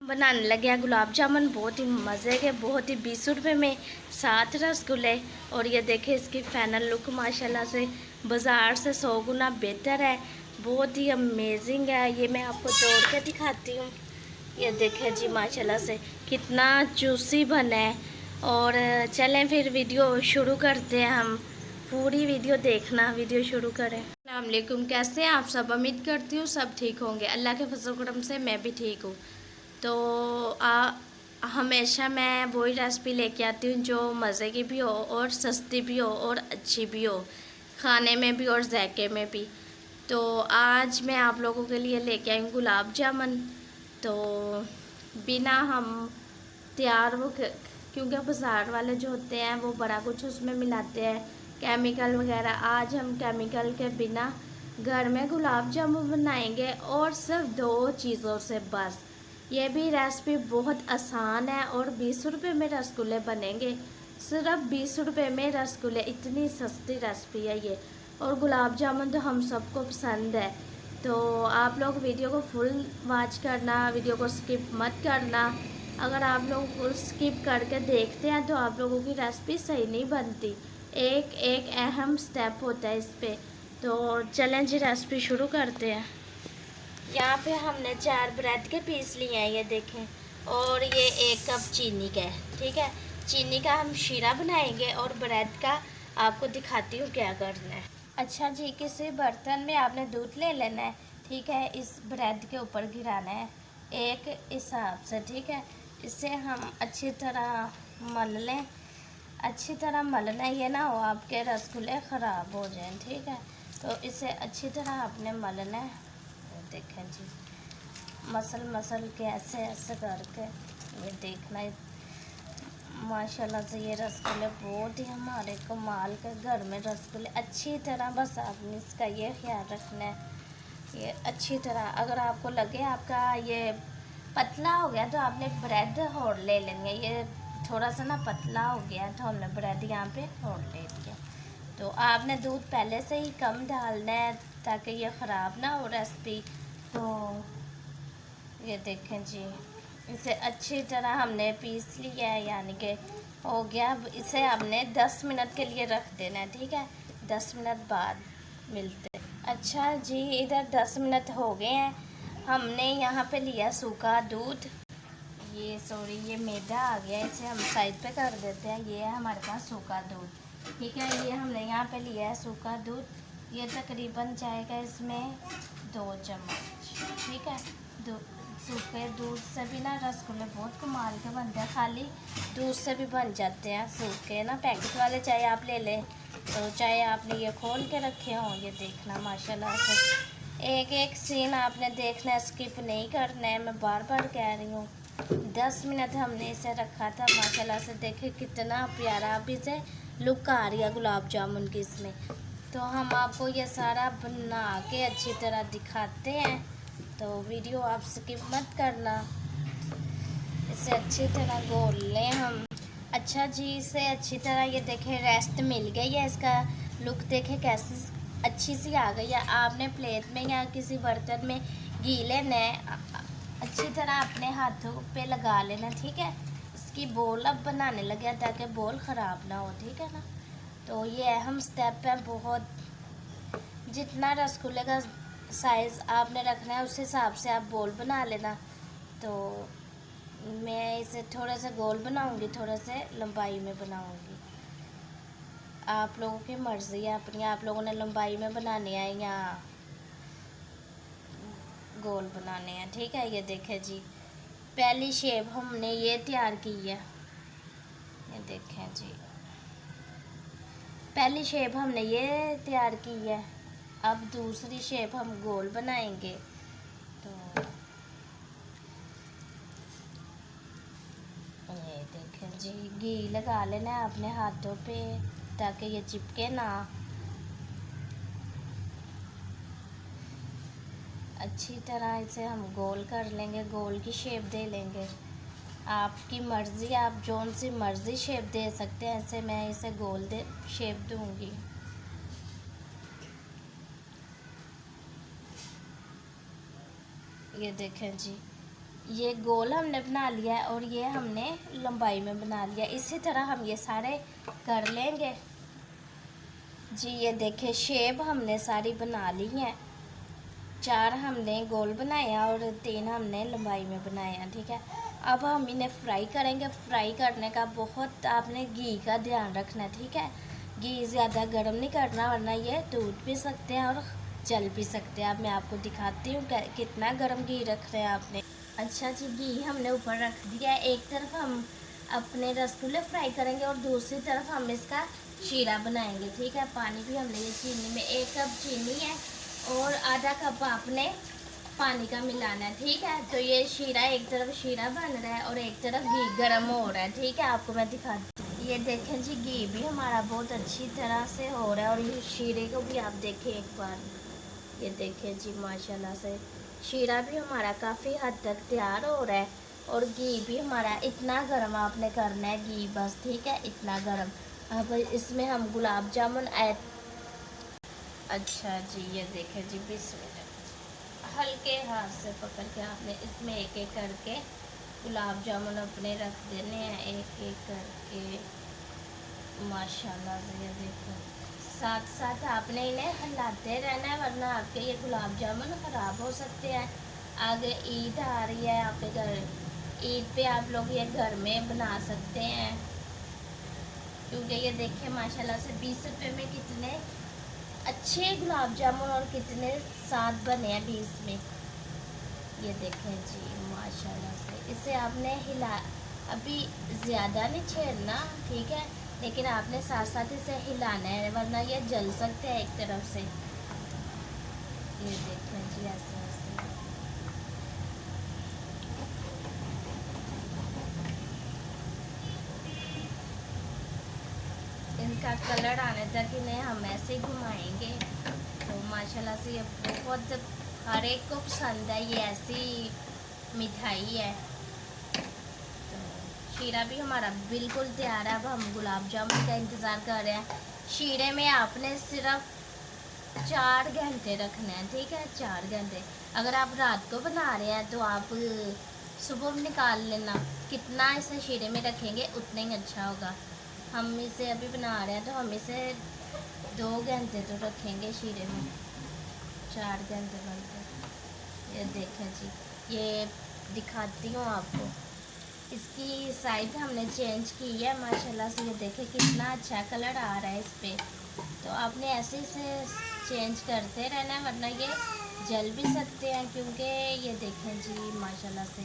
बनाने लगे हैं गुलाब जामुन। बहुत ही मज़े के, बहुत ही 20 रुपये में 7 रसगुल्ले। और ये देखें इसकी फाइनल लुक माशाल्लाह से बाज़ार से 100 गुना बेहतर है। बहुत ही अमेजिंग है। ये मैं आपको तोड़ के दिखाती हूँ। ये देखें जी माशाल्लाह से कितना जूसी बना है। और चलें फिर वीडियो शुरू करते हैं हम। पूरी वीडियो देखना, वीडियो शुरू करें। अस्सलाम वालेकुम, कैसे हैं आप सब? उम्मीद करती हूँ सब ठीक होंगे। अल्लाह के फजल करम से मैं भी ठीक हूँ। तो हमेशा मैं वही रेसिपी लेके आती हूँ जो मज़े की भी हो और सस्ती भी हो और अच्छी भी हो, खाने में भी और जायके में भी। तो आज मैं आप लोगों के लिए लेके आई हूँ गुलाब जामुन। तो बिना हम तैयार वो क्योंकि बाज़ार वाले जो होते हैं वो बड़ा कुछ उसमें मिलाते हैं, केमिकल वगैरह। आज हम केमिकल के बिना घर में गुलाब जामुन बनाएंगे और सिर्फ 2 चीज़ों से बस। ये भी रेसिपी बहुत आसान है और 20 रुपये में रसगुल्ले बनेंगे। सिर्फ 20 रुपये में रसगुल्ले, इतनी सस्ती रेसिपी है ये। और गुलाब जामुन तो हम सबको पसंद है। तो आप लोग वीडियो को फुल वॉच करना, वीडियो को स्किप मत करना। अगर आप लोग फुल स्किप करके देखते हैं तो आप लोगों की रेसिपी सही नहीं बनती। एक एक अहम स्टेप होता है इस पे। तो चलें जी रेसिपी शुरू करते हैं। यहाँ पे हमने 4 ब्रेड के पीस लिए हैं, ये देखें। और ये 1 कप चीनी का है, ठीक है। चीनी का हम शीरा बनाएंगे और ब्रेड का आपको दिखाती हूँ क्या करना है। अच्छा जी, किसी बर्तन में आपने दूध ले लेना है, ठीक है। इस ब्रेड के ऊपर गिराना है एक हिसाब से, ठीक है। इसे हम अच्छी तरह मल लें। अच्छी तरह मलना है, ये ना हो आपके रसगुल्ले ख़राब हो जाएं, ठीक है। तो इसे अच्छी तरह आपने मलना है। देखें जी, मसल के ऐसे ऐसे करके ये देखना है। माशाल्लाह से ये रसगुल्ले बहुत ही हमारे कमाल के घर में रसगुल्ले अच्छी तरह, बस आपने इसका ये ख्याल रखना है। ये अच्छी तरह, अगर आपको लगे आपका ये पतला हो गया तो आपने ब्रेड और ले लेंगे। ये थोड़ा सा ना पतला हो गया तो हमने ब्रेड यहाँ पे और ले लिया। तो आपने दूध पहले से ही कम डालना है ताकि ये ख़राब ना हो रेसिपी। तो ये देखें जी, इसे अच्छी तरह हमने पीस लिया है, यानी कि हो गया। अब इसे हमने 10 मिनट के लिए रख देना है, ठीक है। 10 मिनट बाद मिलते। अच्छा जी, इधर 10 मिनट हो गए हैं। हमने यहाँ पे लिया सूखा दूध। ये मैदा आ गया, इसे हम साइड पे कर देते हैं। ये है हमारे पास सूखा दूध, ठीक है। ये हमने यहाँ पे लिया है सूखा दूध। ये तकरीबन जाएगा इसमें 2 चम्मच, ठीक है। सूखे दूध से भी ना रसगुल्ले बहुत कमाल के बनते हैं। खाली दूध से भी बन जाते हैं सूखे ना, पैकेट वाले चाहे आप ले लें तो चाहे आपने ये खोल के रखे हों। ये देखना माशाल्लाह से एक एक सीन आपने देखना है, स्किप नहीं करना है। मैं बार बार कह रही हूँ। 10 मिनट हमने इसे रखा था। माशाल्लाह से देखे कितना प्यारा अभी से लुक आ रही है गुलाब जामुन की इसमें। तो हम आपको ये सारा बना के अच्छी तरह दिखाते हैं, तो वीडियो आप स्किप मत करना। इसे अच्छी तरह घोल लें हम। अच्छा जी, इसे अच्छी तरह ये देखें रेस्ट मिल गई है। इसका लुक देखें कैसी अच्छी सी आ गई है। आपने प्लेट में या किसी बर्तन में घी लेना है, अच्छी तरह अपने हाथों पे लगा लेना, ठीक है। इसकी बोल अब बनाने लगे ताकि बोल ख़राब ना हो, ठीक है ना। तो ये अहम स्टेप है बहुत। जितना रसगुल्ले का साइज़ आपने रखना है उस हिसाब से आप बोल बना लेना। तो मैं इसे थोड़ा सा गोल बनाऊंगी, थोड़ा से लंबाई में बनाऊंगी। आप लोगों की मर्ज़ी है अपनी, आप लोगों ने लंबाई में बनाने हैं या गोल बनाने हैं, ठीक है। ये देखें जी, पहली शेप हमने ये तैयार की है। ये देखें जी, पहली शेप हमने ये तैयार की है। अब दूसरी शेप हम गोल बनाएंगे। तो ये देखें जी, घी लगा लेना है अपने हाथों पे ताकि ये चिपके ना। अच्छी तरह इसे हम गोल कर लेंगे, गोल की शेप दे लेंगे। आपकी मर्ज़ी, आप जोन सी मर्ज़ी शेप दे सकते हैं। ऐसे मैं इसे गोल दे शेप दूंगी। ये देखें जी, ये गोल हमने बना लिया है और ये हमने लंबाई में बना लिया। इसी तरह हम ये सारे कर लेंगे जी। ये देखें शेप हमने सारी बना ली है। 4 हमने गोल बनाया और 3 हमने लंबाई में बनाया, ठीक है। अब हम इन्हें फ्राई करेंगे। फ्राई करने का बहुत आपने घी का ध्यान रखना है, ठीक है। घी ज़्यादा गर्म नहीं करना वरना ये टूट भी सकते हैं और जल भी सकते हैं। अब मैं आपको दिखाती हूँ कितना गर्म घी रख रहे हैं आपने। अच्छा जी, घी हमने ऊपर रख दिया है। एक तरफ हम अपने रसगुल्ले फ्राई करेंगे और दूसरी तरफ हम इसका शीरा बनाएंगे, ठीक है। पानी भी हमने ये चीनी में 1 कप चीनी है और आधा कप आपने पानी का मिलाना है, ठीक है। तो ये शीरा, एक तरफ शीरा बन रहा है और एक तरफ घी गर्म हो रहा है, ठीक है। आपको मैं दिखाती हूँ। ये देखें जी, घी भी हमारा बहुत अच्छी तरह से हो रहा है और ये शीरे को भी आप देखें एक बार। ये देखें जी, माशाल्लाह से शीरा भी हमारा काफ़ी हद तक तैयार हो रहा है और घी भी हमारा इतना गर्म आपने करना है घी, बस, ठीक है, इतना गर्म। अब इसमें हम गुलाब जामुन ऐड। अच्छा जी, ये देखें जी, बिस्मिल्लाह, हल्के हाथ से पकड़ के आपने इसमें एक एक करके गुलाब जामुन अपने रख देने हैं, एक एक करके, माशाल्लाह से। ये देखो, साथ साथ आपने इन्हें हिलाते रहना है वरना आपके ये गुलाब जामुन ख़राब हो सकते हैं। आगे ईद आ रही है आपके घर, ईद पे आप लोग ये घर में बना सकते हैं, क्योंकि ये देखिए माशाल्लाह से 20 रुपये में कितने अच्छे गुलाब जामुन और कितने साथ बने हैं 20 में। ये देखें जी, माशाल्लाह से। इसे आपने हिला, अभी ज़्यादा नहीं छेड़ना, ठीक है, लेकिन आपने साथ साथ इसे हिलाना है वरना ये जल सकते हैं एक तरफ से। ये देखें जी, ऐसे ऐसे। इनका कलर आने तक इन्हें हम ऐसे ही घुमाएंगे। तो माशाल्लाह से ये बहुत हर एक को पसंद है, ये ऐसी मिठाई है। शीरा भी हमारा बिल्कुल तैयार है। अब हम गुलाब जामुन का इंतज़ार कर रहे हैं। शीरे में आपने सिर्फ 4 घंटे रखना है, ठीक है, 4 घंटे। अगर आप रात को बना रहे हैं तो आप सुबह में निकाल लेना। कितना इसे शीरे में रखेंगे उतना ही अच्छा होगा। हम इसे अभी बना रहे हैं तो हम इसे 2 घंटे तो रखेंगे शीरे में, 4 घंटे बनते। ये देखें जी, ये दिखाती हूँ आपको। इसकी साइड हमने चेंज की है माशाल्लाह से। ये देखें कितना अच्छा कलर आ रहा है इस पर। तो आपने ऐसे से चेंज करते रहना है वरना ये जल भी सकते हैं, क्योंकि ये देखें जी, माशाल्लाह से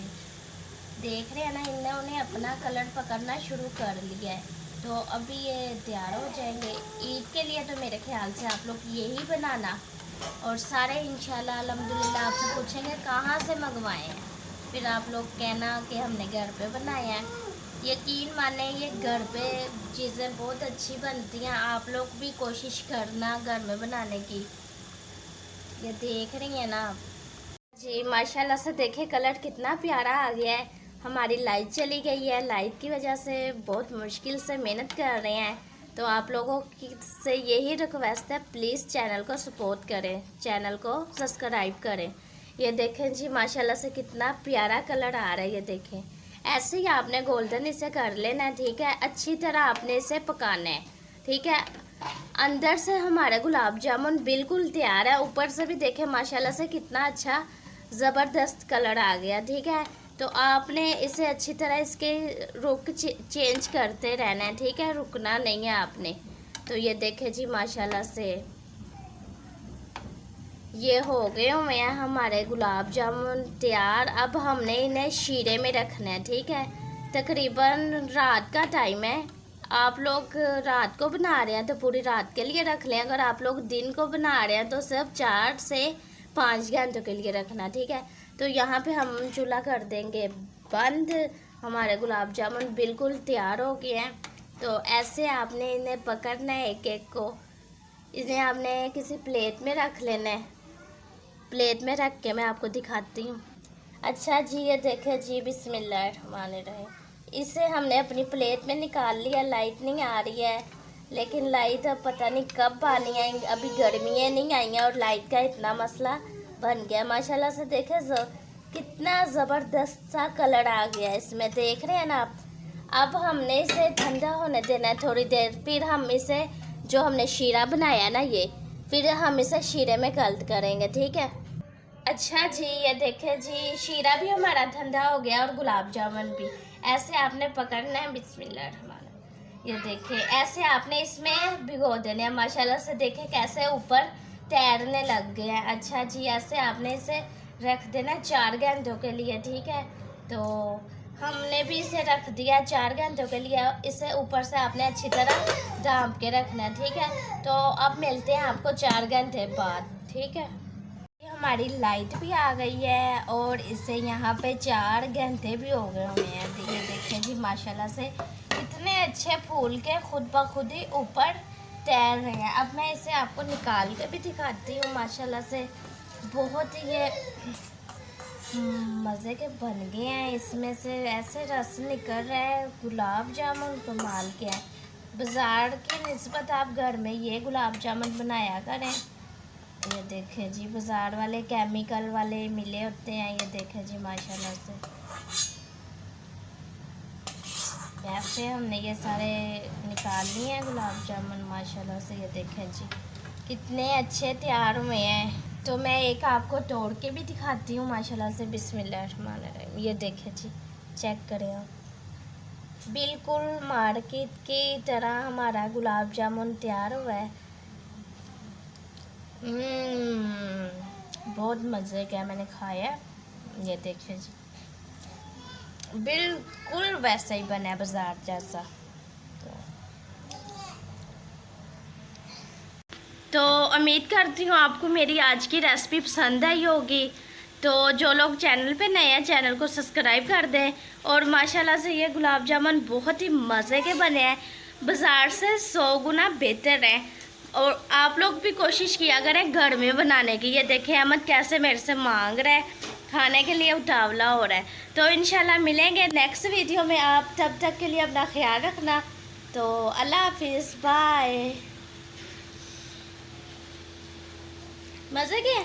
देख रहे हैं ना, इन्होंने अपना कलर पकड़ना शुरू कर लिया है। तो अभी ये तैयार हो जाएंगे ईद के लिए। तो मेरे ख्याल से आप लोग यही बनाना और सारे इंशाल्लाह अल्हम्दुलिल्लाह आपसे पूछेंगे कहाँ से मंगवाए हैं, फिर आप लोग कहना कि हमने घर पे बनाया है। यकीन माने ये घर पे चीज़ें बहुत अच्छी बनती हैं। आप लोग भी कोशिश करना घर में बनाने की। ये देख रही हैं ना आप जी, माशाल्लाह से देखे कलर कितना प्यारा आ गया है। हमारी लाइट चली गई है, लाइट की वजह से बहुत मुश्किल से मेहनत कर रहे हैं। तो आप लोगों की से यही रिक्वेस्ट है, प्लीज़ चैनल को सपोर्ट करें, चैनल को सब्सक्राइब करें। ये देखें जी, माशाल्लाह से कितना प्यारा कलर आ रहा है। ये देखें, ऐसे ही आपने गोल्डन इसे कर लेना है, ठीक है। अच्छी तरह आपने इसे पकाना है, ठीक है। अंदर से हमारे गुलाब जामुन बिल्कुल तैयार है, ऊपर से भी देखें माशाल्लाह से कितना अच्छा ज़बरदस्त कलर आ गया, ठीक है। तो आपने इसे अच्छी तरह इसके रुख चेंज करते रहना है, ठीक है, रुकना नहीं है आपने। तो ये देखें जी, माशाल्लाह से ये हो गए हुए हैं हमारे गुलाब जामुन तैयार। अब हमने इन्हें शीरे में रखना है, ठीक है। तकरीबन रात का टाइम है। आप लोग रात को बना रहे हैं तो पूरी रात के लिए रख लें। अगर आप लोग दिन को बना रहे हैं तो सिर्फ 4 से 5 घंटों के लिए रखना, ठीक है। तो यहाँ पे हम चूल्हा कर देंगे बंद। हमारे गुलाब जामुन बिल्कुल तैयार हो गए हैं। तो ऐसे आपने इन्हें पकड़ना है एक एक को। इन्हें आपने किसी प्लेट में रख लेना है। प्लेट में रख के मैं आपको दिखाती हूँ। अच्छा जी, ये देखें जी, बिस्मिल्लाहिर्रहमानिर्रहीम। इसे हमने अपनी प्लेट में निकाल लिया। लाइट नहीं आ रही है, लेकिन लाइट अब पता नहीं कब आनी है। अभी गर्मियाँ नहीं आई हैं और लाइट का इतना मसला बन गया। माशाल्लाह से देखें कितना ज़बरदस्त सा कलर आ गया है इसमें, देख रहे हैं ना आप। अब हमने इसे ठंडा होने देना है थोड़ी देर, फिर हम इसे जो हमने शीरा बनाया ना ये, फिर हम इसे शीरे में गल्ट करेंगे, ठीक है। अच्छा जी, ये देखें जी, शीरा भी हमारा ठंडा हो गया और गुलाब जामुन भी। ऐसे आपने पकड़ना है, बिस्मिल्लाह रहमान। ये देखें, ऐसे आपने इसमें भिगो देने हैं। माशाल्लाह से देखें कैसे ऊपर तैरने लग गए हैं। अच्छा जी, ऐसे आपने इसे रख देना 4 घंटों के लिए, ठीक है। तो हमने भी इसे रख दिया 4 घंटों के लिए। इसे ऊपर से आपने अच्छी तरह ढाँप के रखना है, ठीक है। तो अब मिलते हैं आपको 4 घंटे बाद, ठीक है। हमारी लाइट भी आ गई है और इसे यहाँ पे 4 घंटे भी हो गए हुए हैं। ये देखें जी, माशाल्लाह से कितने अच्छे फूल के खुद ब खुद ही ऊपर तैर रहे हैं। अब मैं इसे आपको निकाल के भी दिखाती हूँ। माशाल्लाह से बहुत ही ये मज़े के बन गए हैं। इसमें से ऐसे रस निकल रहा है, गुलाब जामुन कमाल के है। बाज़ार की निस्बत आप घर में ये गुलाब जामुन बनाया करें। ये देखें जी, बाज़ार वाले केमिकल वाले मिले होते हैं। ये देखें जी, माशाल्लाह से वैसे हमने ये सारे निकाल लिए हैं गुलाब जामुन माशाल्लाह से। ये देखें जी, कितने अच्छे तैयार हुए हैं। तो मैं एक आपको तोड़ के भी दिखाती हूँ माशाल्लाह से, बिस्मिल्लाहिर्रहमानिर्रहीम। ये देखें जी, चेक करें आप, बिल्कुल मार्केट की तरह हमारा गुलाब जामुन तैयार हुआ है। बहुत मज़े का मैंने खाया। ये देखिए जी, बिल्कुल वैसा ही बना है बाज़ार जैसा। तो उम्मीद करती हूँ आपको मेरी आज की रेसिपी पसंद आई होगी। तो जो लोग चैनल पे नए हैं, चैनल को सब्सक्राइब कर दें। और माशाल्लाह से ये गुलाब जामुन बहुत ही मज़े के बने हैं, बाज़ार से 100 गुना बेहतर है। और आप लोग भी कोशिश किया करें घर में बनाने की। ये देखें अहमद कैसे मेरे से मांग रहा है, खाने के लिए उतावला हो रहा है। तो इंशाल्लाह मिलेंगे नेक्स्ट वीडियो में। आप तब तक के लिए अपना ख्याल रखना। तो अल्लाह हाफिज़, बाय। मज़े के